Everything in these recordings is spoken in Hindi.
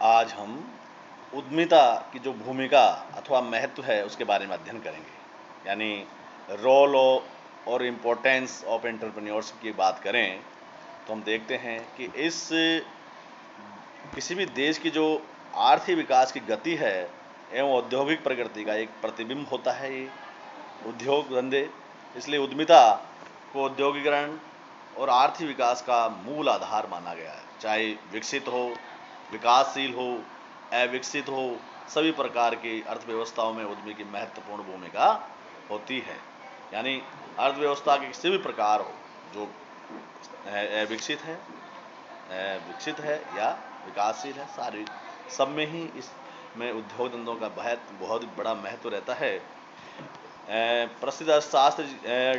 आज हम उद्यमिता की जो भूमिका अथवा महत्व है उसके बारे में अध्ययन करेंगे। यानी रोल और इम्पोर्टेंस ऑफ एंटरप्रेन्योरशिप की बात करें तो हम देखते हैं कि इस किसी भी देश की जो आर्थिक विकास की गति है एवं औद्योगिक प्रगति का एक प्रतिबिंब होता है ये उद्योग धंधे। इसलिए उद्यमिता को औद्योगिकरण और आर्थिक विकास का मूल आधार माना गया है। चाहे विकसित हो, विकासशील हो, अविकसित हो, सभी प्रकार की अर्थव्यवस्थाओं में उद्यमी की महत्वपूर्ण भूमिका होती है। यानी अर्थव्यवस्था के किसी भी प्रकार हो, जो विकसित है, विकसित है या विकासशील है, सारी सब में ही इसमें उद्योग धंधों का बहुत बड़ा महत्व रहता है। प्रसिद्ध अर्थशास्त्री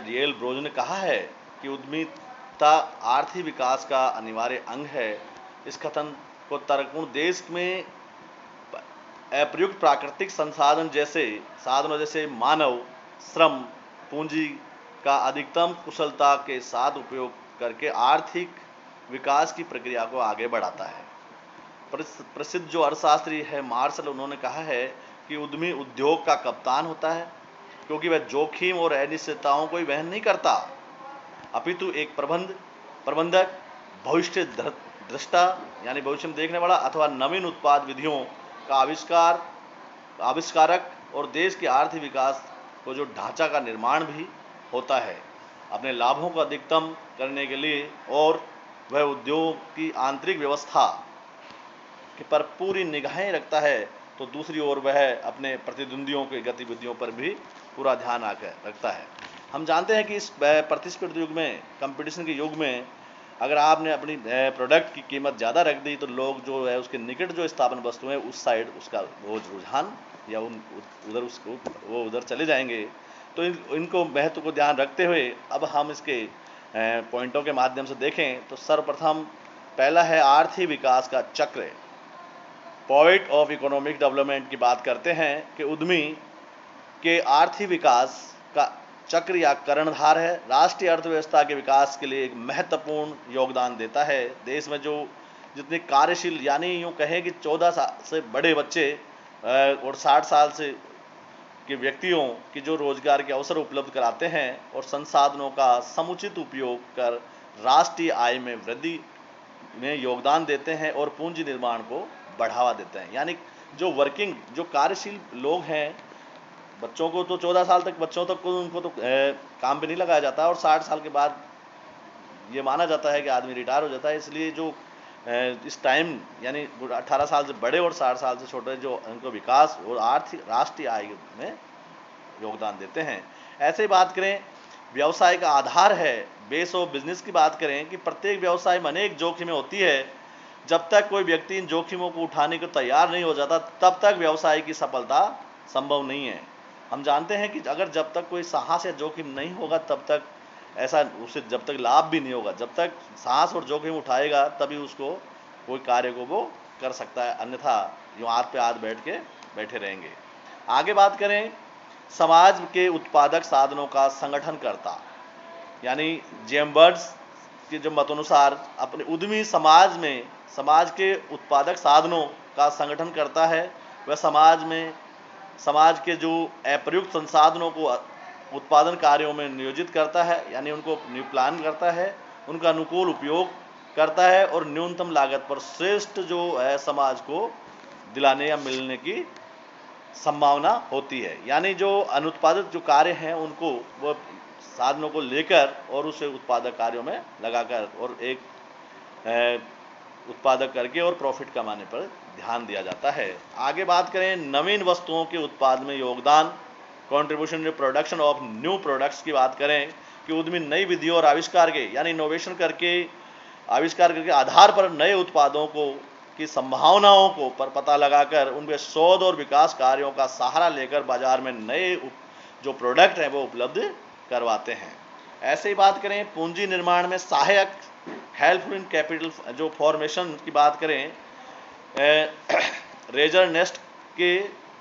डीएल ब्रोज ने कहा है कि उद्यमिता आर्थिक विकास का अनिवार्य अंग है। इस कथन को तर्कपूर्ण देश में अप्रयुक्त प्राकृतिक साधनों जैसे मानव श्रम पूंजी का अधिकतम कुशलता के साथ उपयोग करके आर्थिक विकास की प्रक्रिया को आगे बढ़ाता है। प्रसिद्ध जो अर्थशास्त्री है मार्शल, उन्होंने कहा है कि उद्यमी उद्योग का कप्तान होता है क्योंकि वह जोखिम और अनिश्चितताओं को वहन नहीं करता, अपितु एक प्रबंधक, भविष्य दृष्टा यानी भविष्य में देखने वाला अथवा नवीन उत्पाद विधियों का आविष्कारक और देश के आर्थिक विकास को जो ढांचा का निर्माण भी होता है। अपने लाभों को अधिकतम करने के लिए और वह उद्योग की आंतरिक व्यवस्था पर पूरी निगाहें रखता है, तो दूसरी ओर वह अपने प्रतिद्वंदियों की गतिविधियों पर भी पूरा ध्यान रखता है। हम जानते हैं कि इस प्रतिस्पर्धी युग में, कंपटीशन के युग में, अगर आपने अपनी प्रोडक्ट की कीमत ज़्यादा रख दी तो लोग जो है उसके निकट जो स्थापन वस्तु है उस साइड उसका वो रुझान या उधर चले जाएंगे। तो इनको महत्व को ध्यान रखते हुए अब हम इसके पॉइंटों के माध्यम से देखें तो सर्वप्रथम पहला है आर्थिक विकास का चक्र। पॉइंट ऑफ इकोनॉमिक डेवलपमेंट की बात करते हैं कि उद्यमी के आर्थिक विकास का चक्र या कर्णधार है। राष्ट्रीय अर्थव्यवस्था के विकास के लिए एक महत्वपूर्ण योगदान देता है। देश में जो जितने कार्यशील, यानी यूँ कहें कि 14 साल से बड़े बच्चे और 60 साल से के व्यक्तियों की जो रोजगार के अवसर उपलब्ध कराते हैं और संसाधनों का समुचित उपयोग कर राष्ट्रीय आय में वृद्धि में योगदान देते हैं और पूंजी निर्माण को बढ़ावा देते हैं। यानी जो कार्यशील लोग हैं, बच्चों को तो 14 साल तक बच्चों तक को उनको तो काम पे नहीं लगाया जाता और 60 साल के बाद ये माना जाता है कि आदमी रिटायर हो जाता है। इसलिए जो इस टाइम यानी 18 साल से बड़े और 60 साल से छोटे जो उनको विकास और आर्थिक राष्ट्रीय आय में योगदान देते हैं। ऐसे ही बात करें व्यवसाय का आधार है, बेस ऑफ बिजनेस की बात करें कि प्रत्येक व्यवसाय में अनेक जोखिमें होती है। जब तक कोई व्यक्ति इन जोखिमों को उठाने को तैयार नहीं हो जाता तब तक व्यवसाय की सफलता संभव नहीं है। हम जानते हैं कि अगर जब तक कोई साहस या जोखिम नहीं होगा तब तक ऐसा उसे जब तक लाभ भी नहीं होगा। जब तक साहस और जोखिम उठाएगा तभी उसको कोई कार्य को वो कर सकता है, अन्यथा यूँ हाथ पे हाथ बैठे रहेंगे। आगे बात करें समाज के उत्पादक साधनों का संगठन करता, यानी जेम्बर्स के जो मतानुसार अपने उद्यमी समाज के उत्पादक साधनों का संगठन करता है। वह समाज के जो अप्रयुक्त संसाधनों को उत्पादन कार्यों में नियोजित करता है, यानी उनको प्लान करता है, उनका अनुकूल उपयोग करता है और न्यूनतम लागत पर श्रेष्ठ जो है समाज को दिलाने या मिलने की संभावना होती है। यानी जो अनुत्पादित जो कार्य हैं उनको वो साधनों को लेकर और उसे उत्पादक कार्यों में लगाकर और एक उत्पादक करके और प्रॉफिट कमाने पर ध्यान दिया जाता है। आगे बात करें नवीन वस्तुओं के उत्पाद में योगदान, contribution to production of new products की बात करें कि उद्यमी नई विधियों और आविष्कार के यानी इनोवेशन आविष्कार करके आधार पर नए उत्पादों को की संभावनाओं को पर पता लगाकर उनके शोध और विकास कार्यों का सहारा लेकर बाजार में नए जो प्रोडक्ट हैं वो उपलब्ध करवाते हैं। ऐसे ही बात करें पूंजी निर्माण में सहायक, हेल्पफुल इन कैपिटल जो फॉर्मेशन की बात करें, रेजर नेस्ट के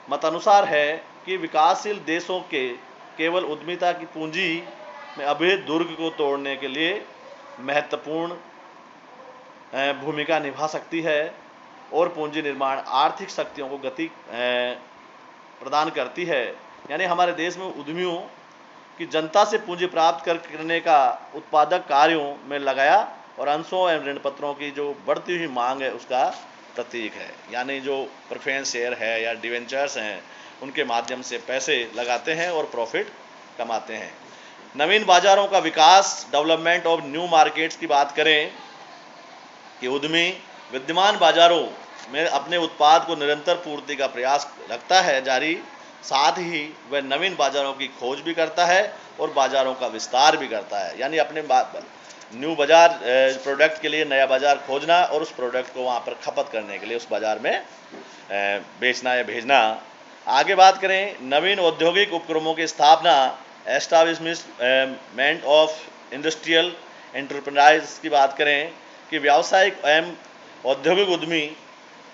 मतानुसार है कि विकासशील देशों के केवल उद्यमिता की पूंजी में अभेद दुर्ग को तोड़ने के लिए महत्वपूर्ण भूमिका निभा सकती है। और पूंजी निर्माण आर्थिक शक्तियों को गति प्रदान करती है। यानी हमारे देश में उद्यमियों की जनता से पूंजी प्राप्त करने का उत्पादक कार्यों में लगाया और अंशों एवं ऋण पत्रों की जो बढ़ती हुई मांग है उसका प्रतीक है। यानी जो प्रेफरेंस शेयर है या डिवेंचर्स हैं उनके माध्यम से पैसे लगाते हैं और प्रॉफिट कमाते हैं। नवीन बाजारों का विकास, डेवलपमेंट ऑफ न्यू मार्केट्स की बात करें कि उद्यमी विद्यमान बाजारों में अपने उत्पाद को निरंतर पूर्ति का प्रयास रखता है जारी, साथ ही वह नवीन बाजारों की खोज भी करता है और बाजारों का विस्तार भी करता है। यानी अपने न्यू बाजार प्रोडक्ट के लिए नया बाजार खोजना और उस प्रोडक्ट को वहाँ पर खपत करने के लिए उस बाजार में बेचना या भेजना। आगे बात करें नवीन औद्योगिक उपक्रमों की स्थापना, एस्टैब्लिशमेंट ऑफ इंडस्ट्रियल एंटरप्राइज की बात करें कि व्यावसायिक एवं औद्योगिक उद्यमी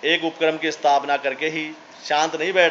एक उपक्रम की स्थापना करके ही शांत नहीं बैठते।